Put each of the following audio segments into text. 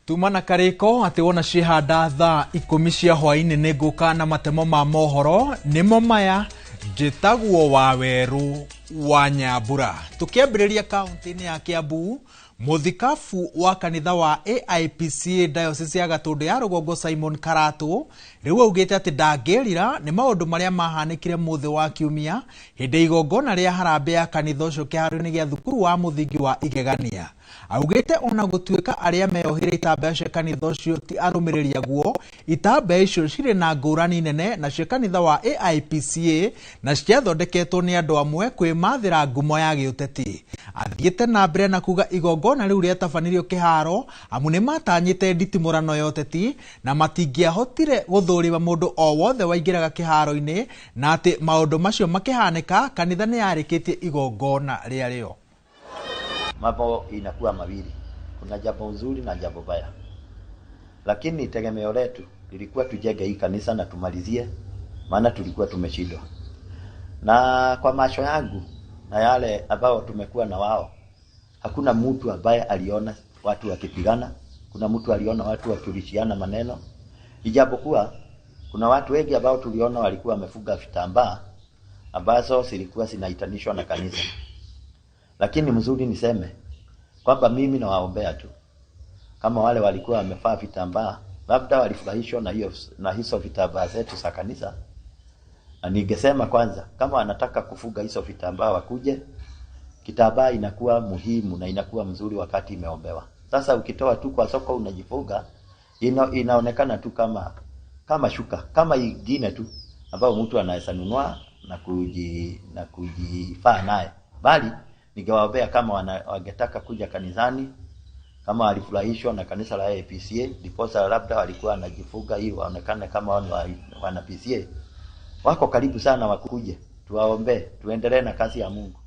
Tumana kariko ati wona cihanda thaa 10 cia hwaini niguka na matemo ma mohoro nimo maya njitagwo Waweru wa Nyambura. Tukiambiriria kaunti-ini ya Kiambu, muthikabu wa kanitha wa AIPCA Diocese ya Gatundu ya Rugongo Simon Karatu riu augite ati ndangirira ni maundu maria mahanikire muthi wa kiumia hindi igongona ria harambe ya kanitha ucio kiharo-ini gia thukuru wa muthingi wa Igegania. Augite ona gutuika aria meyohire itambea cia kanitha ucio ti arumiriria guo, itambea icio cire na ngurani nene na cia kanitha wa AIPCA na ciathondeketwo ni andu amwe kwimathira ngumo ya giuteti. Athiite na mbere na kuga igongona riu riatabanirio kiharo amu ni matanyite nditimurano ya uteti na matingiahotire guthurima mundu o wothe waingiraga kiharo-ini na ati maundu macio makihanika kanitha ni yarikitie igongona riario. Mambo inakuwa mawili, kuna jambo nzuri na jambo baya, lakini tegemeo letu lilikuwa tujenge hii kanisa na tumalizie, maana tulikuwa tumeshindwa. Na kwa macho yangu na yale ambao tumekuwa na wao, hakuna mtu ambaye aliona watu wakipigana, kuna mtu aliona watu wakilishiana maneno, ijapokuwa kuna watu wengi ambao tuliona walikuwa wamefuga vitambaa ambazo zilikuwa zinaitanishwa na kanisa. Lakini mzuri niseme kwamba mimi nawaombea tu, kama wale walikuwa wamevaa vitambaa labda walifurahishwa na hizo vitambaa zetu za kanisa, na ningesema kwanza kama wanataka kufuga hizo vitambaa wakuje. Kitambaa inakuwa muhimu na inakuwa mzuri wakati imeombewa. Sasa ukitoa tu kwa soko unajifuga, inaonekana tu kama shuka, kama ingine tu ambao mtu anaweza nunua na kujifaa naye. Bali ningewaombea kama wangetaka kuja kanisani, kama walifurahishwa na kanisa la AIPCA, ndiposa labda walikuwa wanajifuga ili waonekane kama wana PCA, wako karibu sana wakuje, tuwaombe tuendelee na kazi ya Mungu.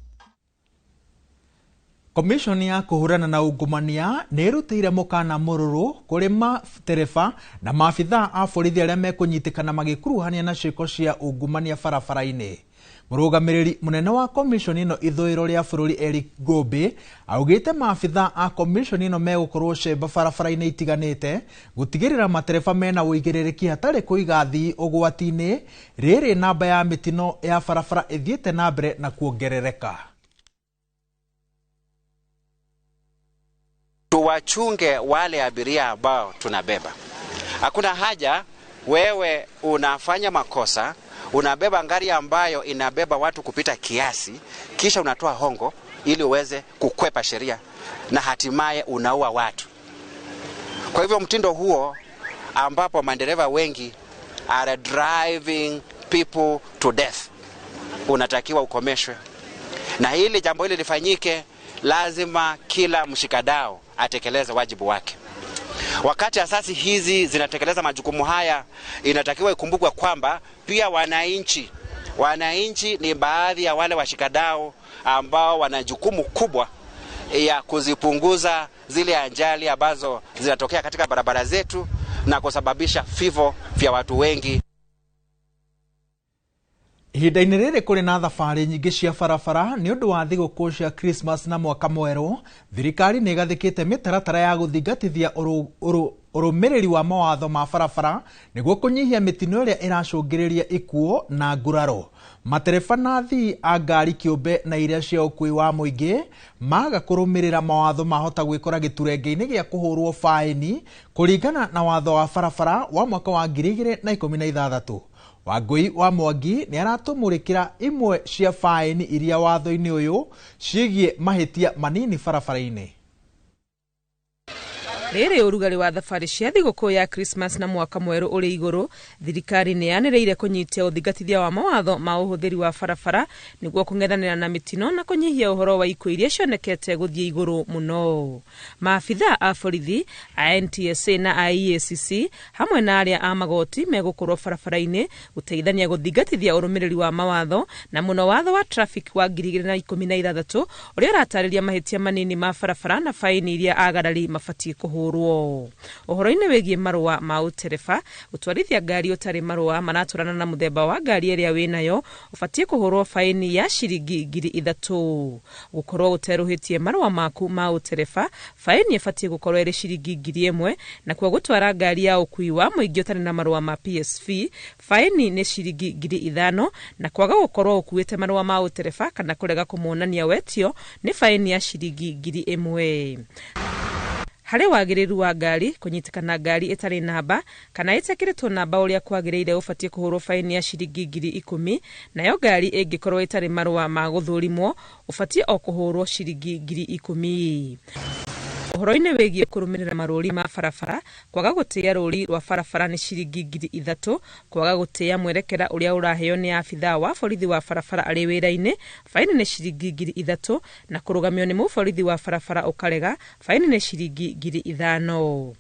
Komishoni ya kuhurana na ungumania nirutire mukana mururu kuri matereba na maabitha a borithi aria mekunyitikana magikuruhania na ciiko cia ungumania barabara-ini. Murugamiriri munene wa komishoni ino ithuiro ria bururi Eric Gobe augite maabitha a komishoni ino megukorwo cemba barabara-ini itiganite gutigirira matereba mena uigiririki hatari kuiga thii ugwati-ini riri namba ya mitino ya barabara ithiite na mbere na kuongerereka. Tuwachunge wale abiria ambao tunabeba. Hakuna haja wewe unafanya makosa, unabeba gari ambayo inabeba watu kupita kiasi, kisha unatoa hongo ili uweze kukwepa sheria na hatimaye unaua watu. Kwa hivyo mtindo huo ambapo madereva wengi are driving people to death unatakiwa ukomeshwe. Na hili jambo hili lifanyike, lazima kila mshikadau atekeleze wajibu wake. Wakati asasi hizi zinatekeleza majukumu haya, inatakiwa ikumbukwe kwamba pia wananchi ni baadhi ya wale washikadau ambao wana jukumu kubwa ya kuzipunguza zile ajali ambazo zinatokea katika barabara zetu na kusababisha vifo vya watu wengi. Ihinda-ini riri kuri na thabari nyingi cia barabara ni undu wa thigũkũ cia Christmas na mwaka mwerũ, thirikari ni igathikite mitaratara ya guthingatithia urumiriri wa mawatho ma barabara niguo kunyihia mitino iria iracungiriria ikuo na nguraro. Matereba na athii a ngari kiumbe na iria cia ukui wa muingi maga kurumirira mawatho mahota gwikora giturenge-ini gia kuhurwo faini kuringana na watho wa barabara wa mwaka wa 2016. Wangui wa Mwangi ni aratumurikira imwe cia faini iria watho-ini uyu ciigie mahitia manini barabara-ini. Riri urugari wa thabari cia thigũkũ ya Christmas na mwaka mwerũ uri iguru, thirikari ni yaniriire kunyitia uthingatithia wa mawatho ma uhuthiri wa barabara niguo kung'ethanira na mitino na kunyihia uhoro wa ikuũ iria cionekete guthie iguru muno. Maabitha a borithi a NTSA na IEACC hamwe na aria a magoti megukorwo barabara-ini guteithania guthingatithia urumiriri wa mawatho na muno watho wa traffic wa 2016 uria uratariria mahitia manini ma barabara na faini iria agarari mabatie kuhũrwo. kũhũrwo. Ũhoro-inĩ wĩgiĩ marũa ma ũtereba, gũtwarithia ngari ũtarĩ marũa maratũrana na mũthemba wa ngari ĩrĩa wĩnayo ũbatiĩ kũhũrwo faini ya ciringi 3,000. Gũkorwo ũterũhĩtie marũa maku ma ũtereba, faini ĩbatiĩ gũkorwo ĩrĩ ciringi 1,000, na kwa gũtwara ngari ya ũkui wa mũingĩ ũtarĩ na marũa ma PSV, faini nĩ ciringi 5,000, na kwaga gũkorwo ũkuĩte marũa ma ũtereba kana kũrega kũmonania wetio nĩ faini ya ciringi 1,000. Harĩ wagĩrĩru wa ngari, kũnyitĩkana ngari ĩtarĩ namba kana ĩtekĩrĩtwo namba ũrĩa kwagĩrĩire ũbatiĩ kũhũrwo faini ya ciringi 10,000, nayo ngari ĩngĩkorwo ĩtarĩ marũa ma gũthũrimwo ũbatiĩ o kũhũrwo ciringi 10,000. Ũhoro-inĩ wĩgiĩ kũrũmĩrĩra marũri ma barabara, kwaga gũtĩĩa rũri rwa barabara nĩ ciringi 3,000, kwaga gũtĩĩa mwerekera ũrĩa ũraheo nĩ abithaa wa borithi wa barabara arĩ wĩra-inĩ, faini nĩ ciringi 3,000, na kũrũgamio nĩ mũborithi wa barabara ũkarega, faini nĩ ciringi 5,000.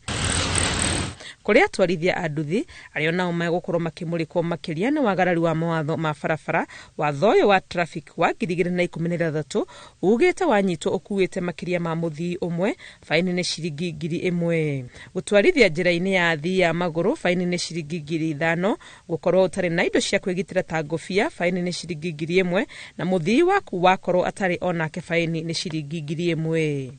Kũrĩ atwarithia a nduthi arĩa nao megũkorwo makĩmũrĩkwo makĩria nĩ wagarari wa mawatho ma barabara, watho ũyũ wa traffic wa 2013 ugĩte wanyitwo ũkuĩte makĩria ma mũthii ũmwe, faini nĩ ciringi 1,000. Gũtwarithia njĩra-inĩ ya athii a magũrũ, faini nĩ ciringi 5,000. Gũkorwo ũtarĩ na indo cia kwĩgitĩra ta ngũbia, faini nĩ ciringi 1,000, na mũthii waku wakorwo atarĩ onake, faini nĩ ciringi 1,000.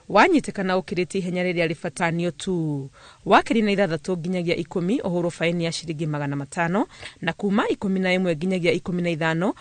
Wanyitĩkana ũkĩrĩtie ihenya rĩrĩa rĩbatanio tu. Wakĩri na 6 nginyagia 10 ũhũrwo faini ya ciringi 500, na kuma 11 nginyagia 15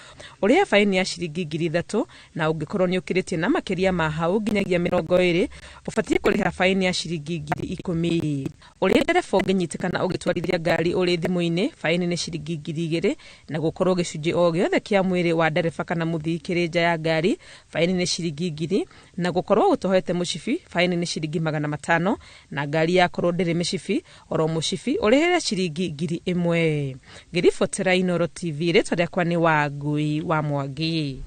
ũrĩa faini ya ciringi 3,000, na ũngĩkorwo nĩ ũkĩrĩtie na makĩria ma hau nginyagia 20 ũbatiĩ kũrĩha faini ya ciringi 10,000. Ũrĩa ndereba ũngĩnyitĩkana ũgĩtwarithia ngari ũrĩ thimũ-inĩ, faini nĩ ciringi 2,000, na gũkorwo gĩcunjĩ o gĩothe kĩa mwĩrĩ wa ndereba kana mũthii kĩrĩ nja ya ngari, faini nĩ ciringi 1,000, na gũkorwo ũtohete mũcibi, faini nĩ ciringi 500, na ngari yakorwo ndĩrĩ mĩcibi, oro mũcibi ũrĩhĩre ciringi 1,000. Ngĩribotera Inooro TV, rĩtwa rĩakwa nĩ Wangui wa Mwangi.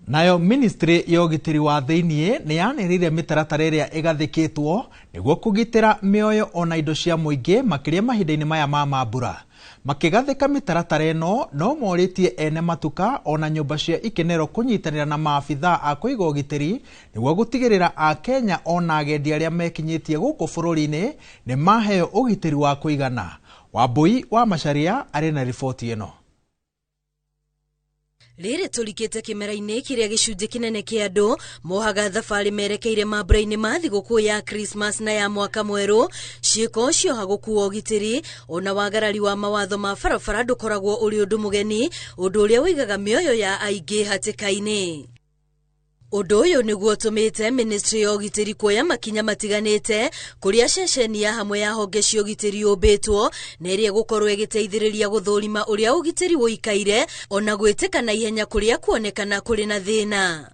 Nayo ministry ya ũgitĩri wa thĩinĩ nĩ yanĩrĩire mĩtaratara ĩrĩa ĩgathĩkĩtwo nĩguo kũgitĩra mĩoyo ona indo cia mũingĩ makĩria mahinda-inĩ maya ma mambura. Makĩgathĩka mĩtaratara ĩno, no morĩtie ene matuka ona nyũmba cia ikenero kũnyitanĩra na maabithaa a kũiga ũgitĩri nĩguo gũtigĩrĩra Akenya ona agendi arĩa mekinyĩtie gũkũ bũrũri-inĩ nĩ maheo ũgitĩri wa kũigana. Wambui wa Macharia arĩ na riboti ĩno. Rĩrĩ tũrikĩte kĩmera-inĩ kĩrĩa gĩcunjĩ kĩnene kĩa andũ mohaga thabarĩ merekeire mambura-inĩ ma thigũkũ ya Christmas na ya mwaka mwerũ, ciĩko cioha gũkuua ũgitĩri ona wagarari wa mawatho ma barabara ndũkoragwo ũrĩ ũndũ mũgeni, ũndũ ũrĩa ũigaga mĩoyo ya aingĩ hatĩka-inĩ. Ũndũ ũyũ nĩguo ũtũmĩte ministry ya ũgitĩri kuoya makinya matiganĩte kũrĩa ceceni ya hamwe ya honge cia ũgitĩri yũmbĩtwo na ĩrĩa gũkorwo ĩgĩteithĩrĩria gũthũrima ũrĩa ũgitĩri wũikaire ona gwĩtĩka na ihenya kũrĩa kuonekana kũrĩ na thĩna.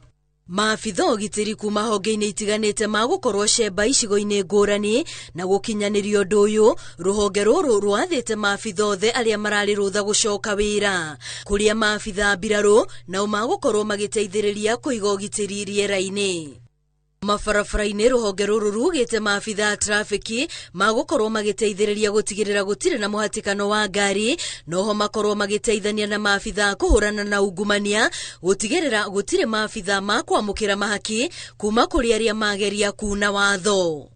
Maabitha ũgitĩri kuma honge-inĩ itiganĩte magũkorwo cemba icigo-inĩ ngũrani na gũkinyanĩrio ũndũ ũyũ, rũhonge rũrũ rwathĩte maabitha othe arĩa mararĩ rũtha gũcoka wĩra, kũrĩa maabitha mbirarũ nao magũkorwo magĩteithĩrĩria kũiga ũgitĩri rĩera-inĩ. Mabarabara-inĩ rũhonge rũrũ rugĩte maabitha trafiki magũkorwo magĩteithĩrĩria gũtigĩrĩra gũtirĩ na mũhatĩkano wa ngari, noho makorwo magĩteithania na maabitha kũhũrana na ungumania, gũtigĩrĩra gũtirĩ maabitha ma kwamũkĩra mahaki kuma kũrĩ arĩa mageria kuna watho.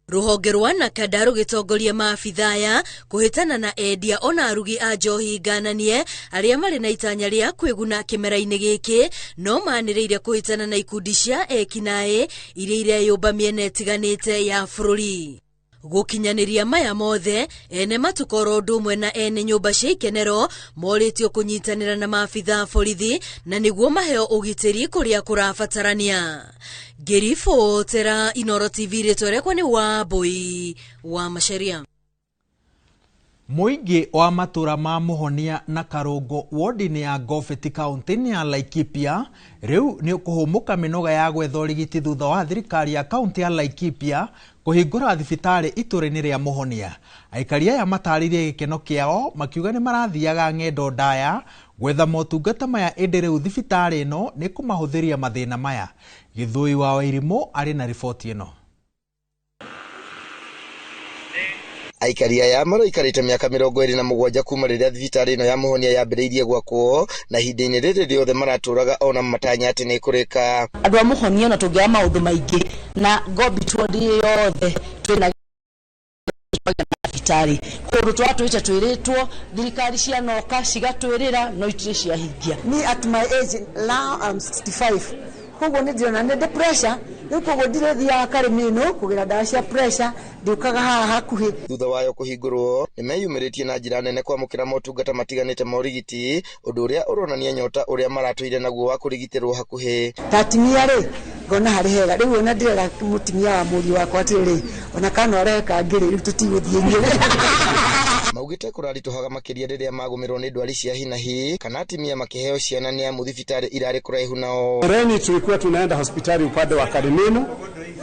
Rũhonge rwa Nakada rũgĩtongoria maabitha aya kũhĩtana na endia ona arugi a njohi ngananie arĩa marĩ na itanya rĩa kwĩguna kĩmera-inĩ gĩkĩ, no manĩrĩire kũhĩtana na ikundi cia ekinaĩ iria ireyũmba mĩena ĩtiganĩte ya bũrũri. Gũkinyanĩria maya mothe, ene matukoro ũndũ ũmwe na ene nyũmba cia ikenero morĩtio kũnyitanĩra na maabitha borithi na nĩguo maheo ũgitĩri kũrĩa kũrabatarania. Ngĩribotera Inooro TV, rĩtwa rĩakwa nĩ Wambui wa Macharia. Mũingĩ wa matũra ma Mũhonia na Karũngũ wodi-inĩ ya Ngobeti kaunti-inĩ ya Laikipia rĩu nĩ kũhũmũka mĩnoga ya gwetha ũrigiti thutha wa thirikari ya kaunti ya Laikipia kũhingũra thibitarĩ itũra-inĩ rĩa Mũhonia. Aikari aya matarĩirie gĩkeno kĩao makiuga nĩ marathiaga ng'endo ndaya gwetha motungata maya, ĩndĩ rĩu thibitarĩ ĩno nĩ kũmahũthĩria mathĩna maya. Gĩthũi wa Wairimũ arĩ na riboti ĩno. Aikari aya maroikarite miaka 27 kuma riria thibitari ino ya Muhonia yambiriirie gwakwo na ihinda-ini riri riothe maraturaga ona matanya ati ni kurika. Andu a Muhonia na tungia maundu maingi na Gobitwodi yothe twina thibitari kundu twatwite twiritwo thirikari cia noka cigatwirira no itire cia hingia. Me at my age now I'm 65. Koguo ni ndiona ndi pressure koguo ndirathia karimino kugira ndawa cia pressure ndiukaga haha hakuhi. Thutha wayo kuhingurwo ni meyumiritie na njira nene kwamukira motungata matiganite ma urigiti undu uria uronania nyota uria maratwire naguo wa kurigitirwo hakuhi. Tatimia ri ngona hari hega riu ona ndirera mutimia wa muri wakwa atiri ona kana oreka ngiri tutiguthie nyire. Maugite kurarituhaga makiria riria magumirwo ni ndwari cia hinahi kana atimia makiheo ciana ni amu thibitari irari kuraihu nao. Reni tulikuwa tunaenda hospitali upande wa Karimino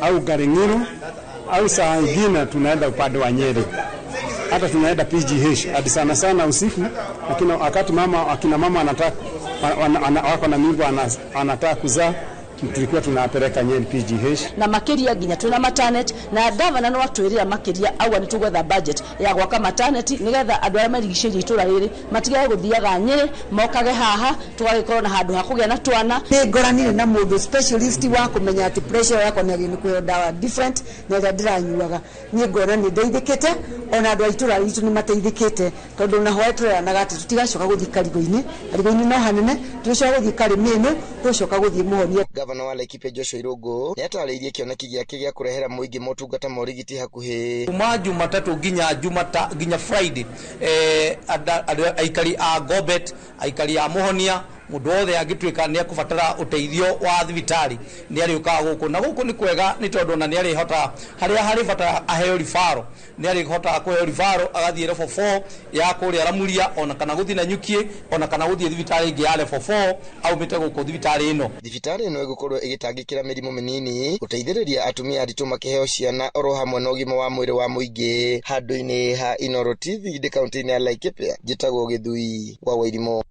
au Garingiro au saa nyingine tunaenda upande wa Nyeri. Hata tunaenda PGH hadi sana usiku, lakini wakati akina mama anataka wako na mimba anataka kuzaa tulikuwa tunapeleka Nyeri PGH na makiria ginya tuna maternity na davana no atwirira makiria au ni tugwetha budget ya gwaka maternity nigetha andu aria marigicĩirie itura riri matige guthiaga Nyeri mokage haha tugagikorwo na handu hakugia na twana. Ni ngoranire na mundu specialist wa kumenya ati pressure yako ni kuyo dawa different na ria ndiranyuaga. Ni ngona ni ndeithikite ona andu a itura ritu ni mateithikite tondu na hoya turanaga ati tutigacoka guthii Karigo-ini no hanene tucoka guthii Karimino tucoka guthii Muhonia. Gavana wa Laikipia Joshua Irungu niatariirie kioneki giake gia kurehera muingi motungata ma urigiti hakuhi. Kuma Jumatatu ginya Friday aikari a Gobet aikari a Muhonia mundu wothe angitwika ni akubatara uteithio wa thibitari ni ari ukaga guku na guku ni kwega ni tondu na ni ari hota hari bata aheo rifaro ni ari hota kuheo rifaro agathie level 4 ya kuria Ramuria ona kana guthi na Nyukie ona kana guthi thibitari ingi ya level 4 au mite guku thibitari ino. Thibitari ino igukorwo igitangikira mirimo minini uteithiriria atumia aritu makiheo ciana oro hamwe na ugima wa mwiri wa muingi. Handu-ini ha Inooro TV ndi kaunti-ini ya Laikipia njitagwo Githui wa Wairimo.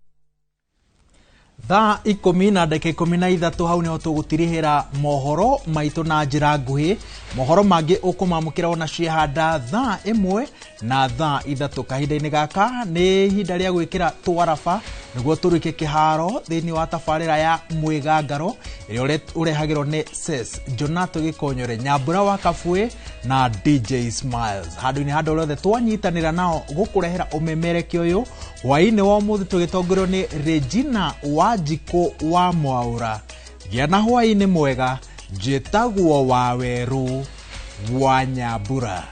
Thaa 10:13 hau niho tugutirihira mohoro maitu na njira nguhi. Mohoro mangi ukumamukira ona ciehanda thaa 1 na thaa 3 kahinda-ini gaka ni ihinda ria gwikira twaraba niguo turike kiharo thiini wa tabarira ya Mwigangaro iria urehagirwo ni Ses Jonato Gikonyore, Nyambura wa Kabui na DJ Smiles. Handu-ini handu rothe twanyitanira nao gukurehera umemerekia uyu hwaini wa umuthi tugitongorio ni Regina Wanjiku wa Mwaura. Gia na hwaini mwega, njitagwo Waweru wa Nyambura.